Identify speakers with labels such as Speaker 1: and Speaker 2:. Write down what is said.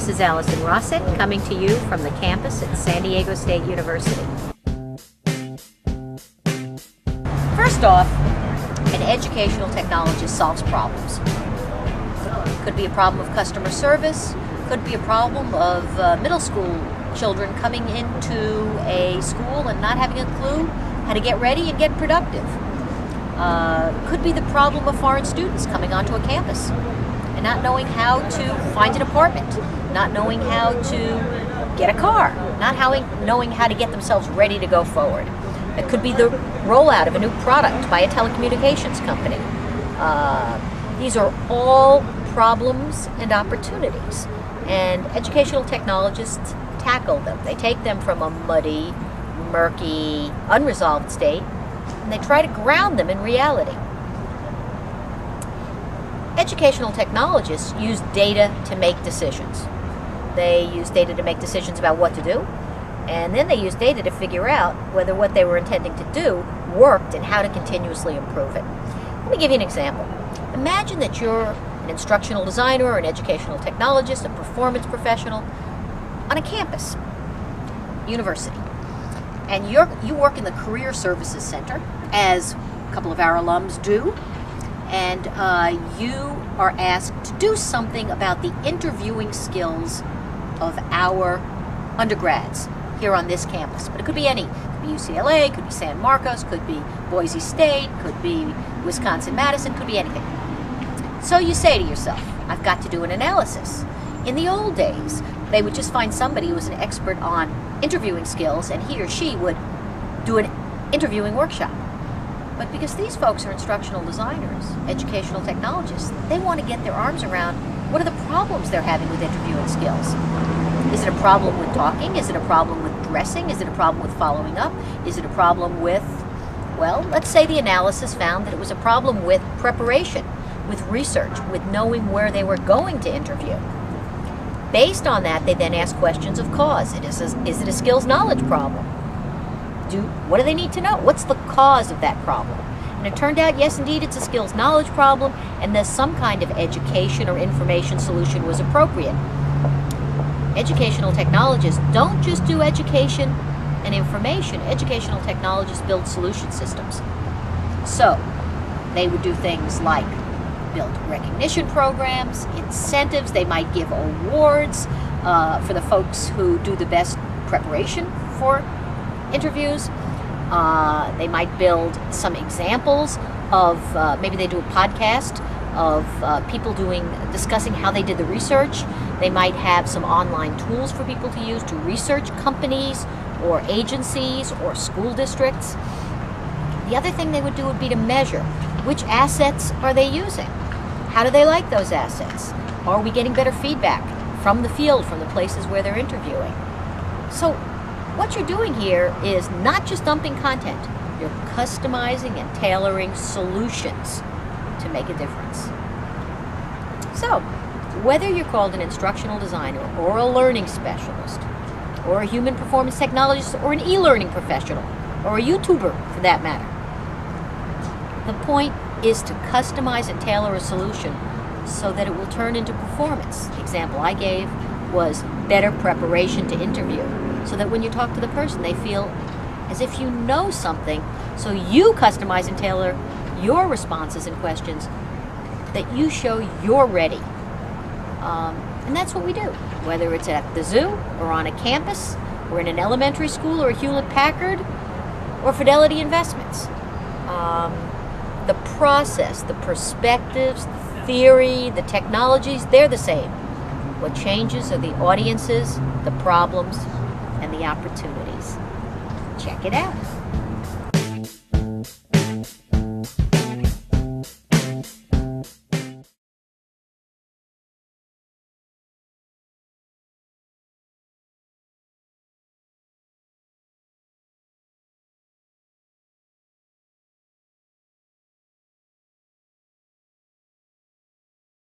Speaker 1: This is Allison Rossett coming to you from the campus at San Diego State University. First off, an educational technologist solves problems. Could be a problem of customer service, could be a problem of middle school children coming into a school and not having a clue how to get ready and get productive. Could be the problem of foreign students coming onto a campus and not knowing how to find an apartment, not knowing how to get a car, not knowing how to get themselves ready to go forward. It could be the rollout of a new product by a telecommunications company. These are all problems and opportunities, and educational technologists tackle them. They take them from a muddy, murky, unresolved state, and they try to ground them in reality. Educational technologists use data to make decisions. They use data to make decisions about what to do, and then they use data to figure out whether what they were intending to do worked and how to continuously improve it. Let me give you an example. Imagine that you're an instructional designer or an educational technologist, a performance professional on a campus, university, and you work in the Career Services Center, as a couple of our alums do, and you are asked to do something about the interviewing skills of our undergrads here on this campus. But it could be any. It could be UCLA, could be San Marcos, could be Boise State, could be Wisconsin-Madison, could be anything. So you say to yourself, I've got to do an analysis. In the old days, they would just find somebody who was an expert on interviewing skills, and he or she would do an interviewing workshop. But because these folks are instructional designers, educational technologists, they want to get their arms around what are the problems they're having with interviewing skills. Is it a problem with talking? Is it a problem with dressing? Is it a problem with following up? Is it a problem with, well, let's say the analysis found that it was a problem with preparation, with research, with knowing where they were going to interview. Based on that, they then ask questions of cause. Is it a skills knowledge problem? What do they need to know? What's the cause of that problem? And it turned out, yes, indeed, it's a skills knowledge problem, and thus some kind of education or information solution was appropriate. Educational technologists don't just do education and information. Educational technologists build solution systems. So they would do things like build recognition programs, incentives. They might give awards for the folks who do the best preparation for interviews. They might build some examples of, maybe they do a podcast of people discussing how they did the research. They might have some online tools for people to use to research companies or agencies or school districts. The other thing they would do would be to measure which assets are they using. How do they like those assets? Are we getting better feedback from the field, from the places where they're interviewing? So what you're doing here is not just dumping content. You're customizing and tailoring solutions to make a difference. So whether you're called an instructional designer or a learning specialist or a human performance technologist or an e-learning professional or a YouTuber for that matter, the point is to customize and tailor a solution so that it will turn into performance. The example I gave was better preparation to interview, so that when you talk to the person, they feel as if you know something, so you customize and tailor your responses and questions that you show you're ready. And that's what we do, whether it's at the zoo or on a campus or in an elementary school or Hewlett-Packard or Fidelity Investments. The process, the perspectives, the theory, the technologies, they're the same. What changes are the audiences, the problems, and the opportunities. Check it out.